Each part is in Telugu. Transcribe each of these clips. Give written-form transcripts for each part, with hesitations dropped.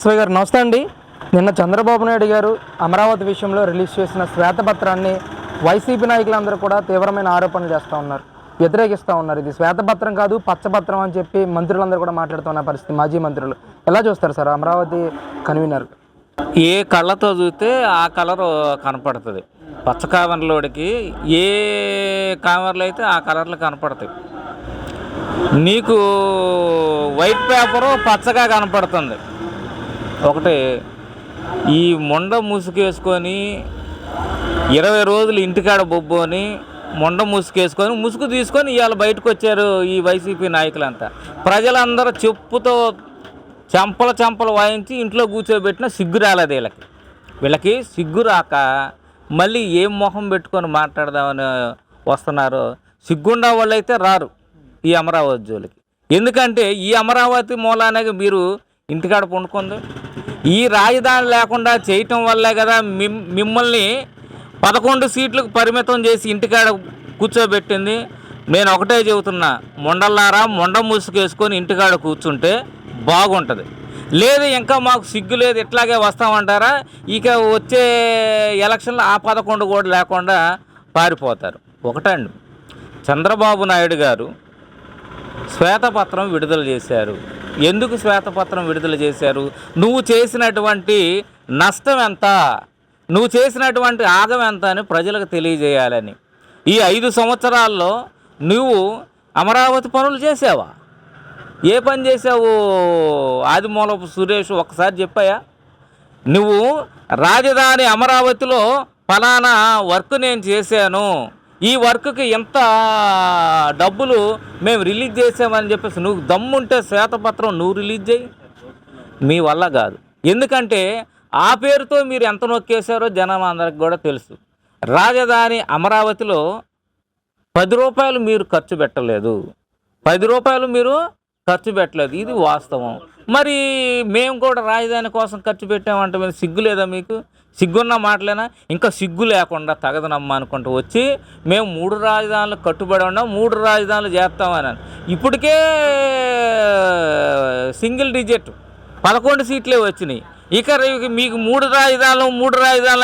ఎస్వై గారు నమస్తే అండి. నిన్న చంద్రబాబు నాయుడు గారు అమరావతి విషయంలో రిలీజ్ చేసిన శ్వేతపత్రాన్ని వైసీపీ నాయకులందరూ కూడా తీవ్రమైన ఆరోపణలు చేస్తూ ఉన్నారు, వ్యతిరేకిస్తూ ఉన్నారు. ఇది శ్వేతపత్రం కాదు పచ్చపత్రం అని చెప్పి మంత్రులందరూ కూడా మాట్లాడుతున్న పరిస్థితి. మాజీ మంత్రులు ఎలా చూస్తారు సార్ అమరావతి కన్వీనర్? ఏ కళ్ళతో చూస్తే ఆ కలరు కనపడుతుంది. పచ్చ కావర్లోడికి ఏ కావర్లు అయితే ఆ కలర్లు కనపడతాయి. నీకు వైట్ పేపరు పచ్చగా కనపడుతుంది. ఒకటి ఈ మొండ ముసుగేసుకొని 20 రోజులు ఇంటికాడ బొబ్బోని మొండ ముసుగేసుకొని ముసుగు తీసుకొని ఇవాళ బయటకు వచ్చారు ఈ వైసీపీ నాయకులంతా. ప్రజలందరూ చెప్పుతో చెంపలు వాయించి ఇంట్లో కూర్చోబెట్టిన సిగ్గు రాలేదు వీళ్ళకి సిగ్గు రాక మళ్ళీ ఏం మొహం పెట్టుకొని మాట్లాడదామని వస్తున్నారు. సిగ్గుండా వాళ్ళు అయితే రారు ఈ అమరావతి జోలికి. ఎందుకంటే ఈ అమరావతి మూలానే మీరు ఇంటికాడ పండుకుంది. ఈ రాజధాని లేకుండా చేయటం వల్లే కదా మిమ్మల్ని 11 సీట్లకు పరిమితం చేసి ఇంటికాడ కూర్చోబెట్టింది. నేను ఒకటే చెబుతున్నా, మొండల్లారా మొండ ముసుగేసుకొని ఇంటికాడ కూర్చుంటే బాగుంటుంది. లేదు ఇంకా మాకు సిగ్గు లేదు ఇట్లాగే వస్తామంటారా, ఇక వచ్చే ఎలక్షన్లో ఆ 11 కూడా లేకుండా పారిపోతారు. ఒకటండి, చంద్రబాబు నాయుడు గారు శ్వేతపత్రం విడుదల చేశారు. ఎందుకు శ్వేతపత్రం విడుదల చేశారు? నువ్వు చేసినటువంటి నష్టం ఎంత, నువ్వు చేసినటువంటి ఆగం ఎంత అని ప్రజలకు తెలియజేయాలని. ఈ 5 సంవత్సరాల్లో నువ్వు అమరావతి పనులు చేసావా? ఏ పని చేసావు? ఆదిమూలపు సురేష్ ఒక్కసారి చెప్పాయా? నువ్వు రాజధాని అమరావతిలో ఫలానా వర్క్ నేను చేశాను, ఈ వర్క్కి ఎంత డబ్బులు మేము రిలీజ్ చేసామని చెప్పేసి నువ్వు దమ్ముంటే శ్వేతపత్రం నువ్వు రిలీజ్ చేయి. మీ వల్ల కాదు. ఎందుకంటే ఆ పేరుతో మీరు ఎంత నొక్కేశారో జనం అందరికి కూడా తెలుసు. రాజధాని అమరావతిలో 10 రూపాయలు మీరు ఖర్చు పెట్టలేదు, 10 రూపాయలు మీరు ఖర్చు పెట్టలేదు. ఇది వాస్తవం. మరి మేము కూడా రాజధాని కోసం ఖర్చు పెట్టామంటే మీరు సిగ్గు లేదా? మీకు సిగ్గున్న మాటలేనా? ఇంకా సిగ్గు లేకుండా తగదనమ్మా అనుకుంటూ వచ్చి మేము 3 రాజధానులు కట్టుబడి ఉన్నాం, 3 రాజధానులు చేస్తామని. ఇప్పటికే సింగిల్ డిజిట్ 11 సీట్లే వచ్చినాయి. ఇక మీకు 3 రాజధానులు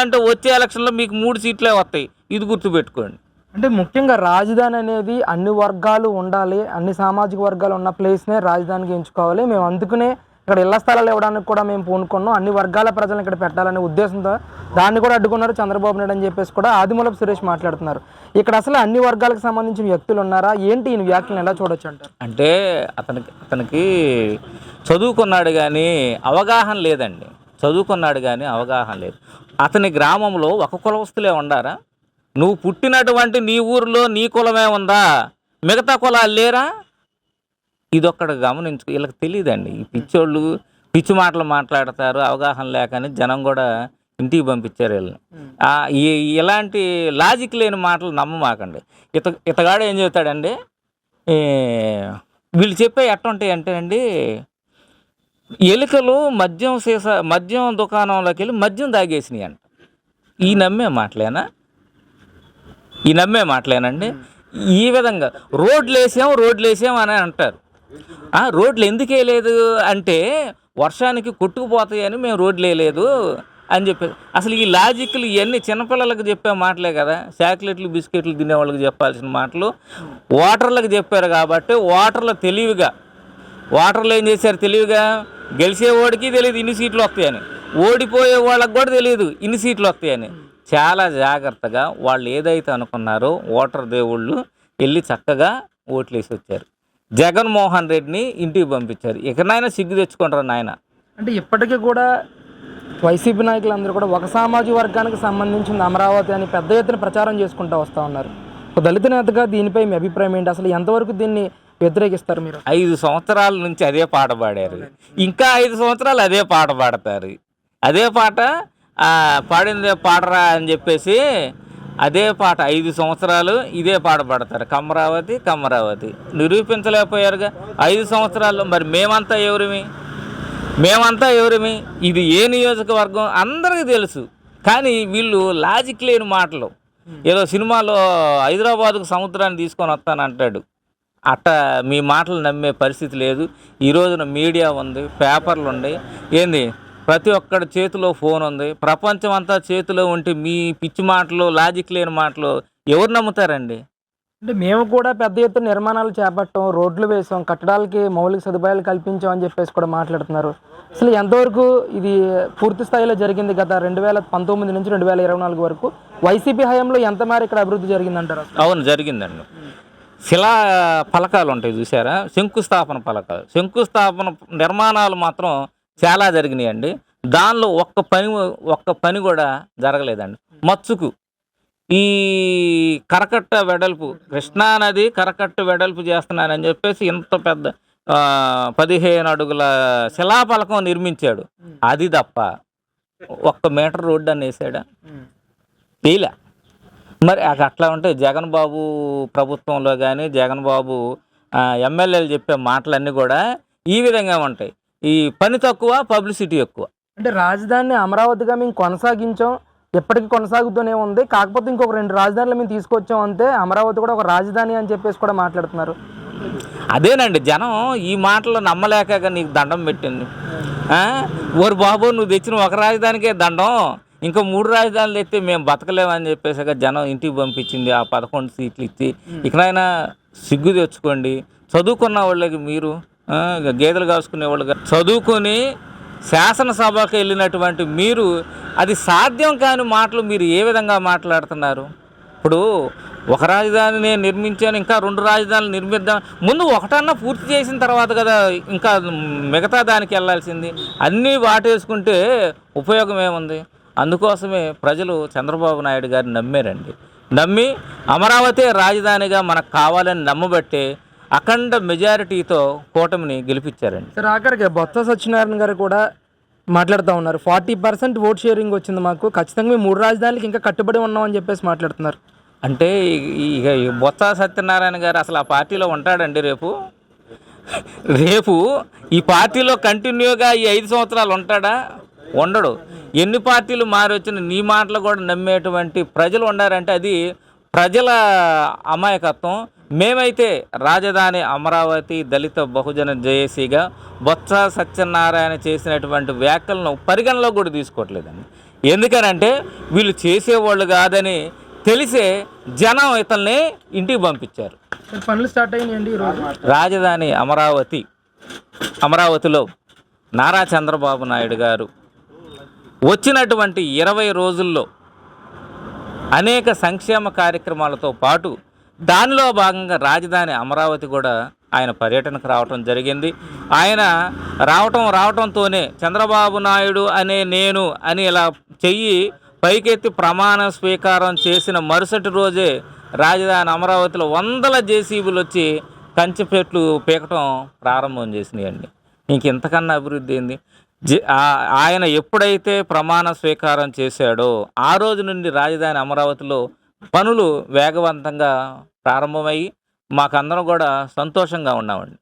అంటే వచ్చే ఎలక్షన్లో మీకు 3 సీట్లే వస్తాయి. ఇది గుర్తుపెట్టుకోండి. అంటే ముఖ్యంగా రాజధాని అనేది అన్ని వర్గాలు ఉండాలి, అన్ని సామాజిక వర్గాలు ఉన్న ప్లేస్నే రాజధానికి ఎంచుకోవాలి. మేము అందుకనే ఇక్కడ ఇళ్ల స్థలాలు ఇవ్వడానికి కూడా మేము పూనుకున్నాం, అన్ని వర్గాల ప్రజలను ఇక్కడ పెట్టాలనే ఉద్దేశంతో దాన్ని కూడా అడ్డుకున్నారు చంద్రబాబు నాయుడు అని చెప్పేసి కూడా ఆదిమూలపు సురేష్ మాట్లాడుతున్నారు. ఇక్కడ అసలు అన్ని వర్గాలకు సంబంధించిన వ్యక్తులు ఉన్నారా ఏంటి? ఈ వ్యాఖ్యలను ఎలా చూడొచ్చు అంటారు? అంటే అతనికి చదువుకున్నాడు కానీ అవగాహన లేదండి. చదువుకున్నాడు కానీ అవగాహన లేదు. అతని గ్రామంలో ఒక కులవస్తులే ఉండారా? నువ్వు పుట్టినటువంటి నీ ఊరిలో నీ కులమే ఉందా, మిగతా కులాలు లేరా? ఇదొక్కడు గమనించుకో. వీళ్ళకి తెలియదండి. ఈ పిచ్చోళ్ళు పిచ్చి మాటలు మాట్లాడతారు, అవగాహన లేకని జనం కూడా ఇంటికి పంపించారు వీళ్ళని. ఇలాంటి లాజిక్ లేని మాటలు నమ్మమాకండి. ఇతగాడు ఏం చెబుతాడండి, వీళ్ళు చెప్పే ఎట్టుంటాయి అంటే అండి, ఎలుకలు మద్యం దుకాణంలోకి వెళ్ళి మద్యం తాగేసినాయి అంట. ఈ నమ్మే మాటలేనండి. ఈ విధంగా రోడ్లు వేసాం అని అంటారు. రోడ్లు ఎందుకు వేయలేదు అంటే వర్షానికి కొట్టుకుపోతాయని మేము రోడ్లు వేయలేదు అని చెప్పి. అసలు ఈ లాజిక్లు ఇవన్నీ చిన్నపిల్లలకు చెప్పే మాటలే కదా. చాక్లెట్లు బిస్కెట్లు తినే వాళ్ళకి చెప్పాల్సిన మాటలు ఓటర్లకు చెప్పారు. కాబట్టి ఓటర్లు ఏం చేశారు తెలివిగా, గెలిచేవాడికి తెలియదు ఇన్ని సీట్లు వస్తాయని, ఓడిపోయే వాళ్ళకి కూడా తెలియదు ఇన్ని సీట్లు వస్తాయని. చాలా జాగ్రత్తగా వాళ్ళు ఏదైతే అనుకున్నారో ఓటర్ దేవుళ్ళు వెళ్ళి చక్కగా ఓట్లేసి వచ్చారు. జగన్మోహన్ రెడ్డిని ఇంటికి పంపించారు. ఇకనైనా సిగ్గు తెచ్చుకుంటారు నాయన. అంటే ఇప్పటికీ కూడా వైసీపీ నాయకులందరూ కూడా ఒక సామాజిక వర్గానికి సంబంధించిన అమరావతి అని పెద్ద ఎత్తున ప్రచారం చేసుకుంటూ వస్తూ ఉన్నారు. దళిత నేతగా దీనిపై మీ అభిప్రాయం ఏంటి? అసలు ఎంతవరకు దీన్ని వ్యతిరేకిస్తారు మీరు? 5 సంవత్సరాల నుంచి అదే పాట పాడారు, ఇంకా 5 సంవత్సరాలు అదే పాట పాడతారు. అదే పాట పాడిందే పాడరా అని చెప్పేసి అదే పాట 5 సంవత్సరాలు ఇదే పాట పాడతారు. కమరావతి నిరూపించలేకపోయారుగా 5 సంవత్సరాల్లో. మరి మేమంతా ఎవరిమి? ఇది ఏ నియోజకవర్గం అందరికీ తెలుసు. కానీ వీళ్ళు లాజిక్ లేని మాటలు. ఏదో సినిమాలో హైదరాబాద్కు సముద్రాన్ని తీసుకొని వస్తానంటాడు, అట్ట మీ మాటలు నమ్మే పరిస్థితి లేదు. ఈ రోజున మీడియా ఉంది, పేపర్లు ఉన్నాయి. ఏంది ప్రతి ఒక్కడి చేతిలో ఫోన్ ఉంది. ప్రపంచం అంతా చేతిలో ఉంటే మీ పిచ్చి మాటలు, లాజిక్ లేని మాటలు ఎవరు నమ్ముతారండి? అంటే మేము కూడా పెద్ద ఎత్తున నిర్మాణాలు చేపట్టాం, రోడ్లు వేసాం, కట్టడాలకి మౌలిక సదుపాయాలు కల్పించాం అని చెప్పేసి కూడా మాట్లాడుతున్నారు. అసలు ఎంతవరకు ఇది పూర్తి స్థాయిలో జరిగింది? గత 2019 నుంచి 2024 వరకు వైసీపీ హయాంలో ఎంత మేర ఇక్కడ అభివృద్ధి జరిగిందంటారు? అవును, జరిగిందండి. శిలా ఫలకాలు ఉంటాయి చూసారా, శంకుస్థాపన ఫలకాలు, శంకుస్థాపన నిర్మాణాలు మాత్రం చాలా జరిగినాయండి. దానిలో ఒక్క పని కూడా జరగలేదండి. మచ్చుకు ఈ కరకట్ట వెడల్పు, కృష్ణానది కరకట్ట వెడల్పు చేస్తున్నానని చెప్పేసి ఇంత పెద్ద 15 అడుగుల శిలాఫలకం నిర్మించాడు. అది తప్ప 1 మీటర్ రోడ్డు అని వేసాడా? తీలా. మరి అట్లా ఉంటే జగన్ బాబు ప్రభుత్వంలో కానీ జగన్ బాబు ఎమ్మెల్యేలు చెప్పే మాటలన్నీ కూడా ఈ విధంగా ఉంటాయి. ఈ పని తక్కువ, పబ్లిసిటీ ఎక్కువ. అంటే రాజధానిని అమరావతిగా మేము కొనసాగించాం, ఎప్పటికీ కొనసాగుతూనే ఉంది, కాకపోతే ఇంకొక 2 రాజధానులు మేము తీసుకొచ్చాం అంతే, అమరావతి కూడా ఒక రాజధాని అని చెప్పేసి కూడా మాట్లాడుతున్నారు. అదేనండి, జనం ఈ మాటలు నమ్మలేక నీకు దండం పెట్టింది. ఓరి బాబు, నువ్వు తెచ్చిన ఒక రాజధానికే దండం, ఇంకా 3 రాజధానులు ఎత్తే మేము బతకలేమని చెప్పేసాక జనం ఇంటికి పంపించింది ఆ 11 సీట్లు ఇచ్చి. ఇకనైనా సిగ్గు తెచ్చుకోండి. చదువుకున్న వాళ్ళకి మీరు గేదెలు కాసుకునే వాళ్ళు చదువుకొని శాసనసభకు వెళ్ళినటువంటి మీరు అది సాధ్యం కాని మాటలు మీరు ఏ విధంగా మాట్లాడుతున్నారు? ఇప్పుడు ఒక రాజధానిని నిర్మించాను, ఇంకా 2 రాజధానులు నిర్మిద్దాం. ముందు ఒకటన్నా పూర్తి చేసిన తర్వాత కదా ఇంకా మిగతా దానికి వెళ్ళాల్సింది. అన్నీ వాటేసుకుంటే ఉపయోగం ఏముంది? అందుకోసమే ప్రజలు చంద్రబాబు నాయుడు గారిని నమ్మారండి. నమ్మి అమరావతి రాజధానిగా మనకు కావాలని నమ్మబట్టే అఖండ మెజారిటీతో కూటమిని గెలిపించారండి. సార్, ఆఖరికి బొత్స సత్యనారాయణ గారు కూడా మాట్లాడుతూ ఉన్నారు, 40% ఓట్ షేరింగ్ వచ్చింది మాకు, ఖచ్చితంగా మేము 3 రాజధానులకి ఇంకా కట్టుబడి ఉన్నామని చెప్పేసి మాట్లాడుతున్నారు. అంటే ఇక బొత్స సత్యనారాయణ గారు అసలు ఆ పార్టీలో ఉంటాడండి? రేపు ఈ పార్టీలో కంటిన్యూగా ఈ 5 సంవత్సరాలు ఉంటాడా? ఉండడు. ఎన్ని పార్టీలు మారొచ్చిన నీ మాటలు కూడా నమ్మేటువంటి ప్రజలు ఉండారంటే అది ప్రజల అమాయకత్వం. మేమైతే రాజధాని అమరావతి దళిత బహుజన జేఏసీగా బొత్స సత్యనారాయణ చేసినటువంటి వ్యాఖ్యలను పరిగణలో కూడా తీసుకోవట్లేదండి. ఎందుకనంటే వీళ్ళు చేసేవాళ్ళు కాదని తెలిసే జనం ఇతల్ని ఇంటికి పంపించారు. పనులు స్టార్ట్ అయ్యాయండి ఈరోజు. రాజధాని అమరావతిలో నారా చంద్రబాబు నాయుడు గారు వచ్చినటువంటి 20 రోజుల్లో అనేక సంక్షేమ కార్యక్రమాలతో పాటు దానిలో భాగంగా రాజధాని అమరావతి కూడా ఆయన పర్యటనకు రావటం జరిగింది. ఆయన రావటంతోనే చంద్రబాబు నాయుడు అనే నేను అని ఇలా చెయ్యి పైకెత్తి ప్రమాణ స్వీకారం చేసిన మరుసటి రోజే రాజధాని అమరావతిలో 100 జేసీబీలు వచ్చి కంచెపెట్లు పీకటం ప్రారంభం చేసినాయండి. ఇంకెంతకన్నా అభివృద్ధి ఏంది? ఆయన ఎప్పుడైతే ప్రమాణ స్వీకారం చేశాడో ఆ రోజు నుండి రాజధాని అమరావతిలో పనులు వేగవంతంగా ప్రారంభమయ్యి మాకందరం కూడా సంతోషంగా ఉన్నామండి.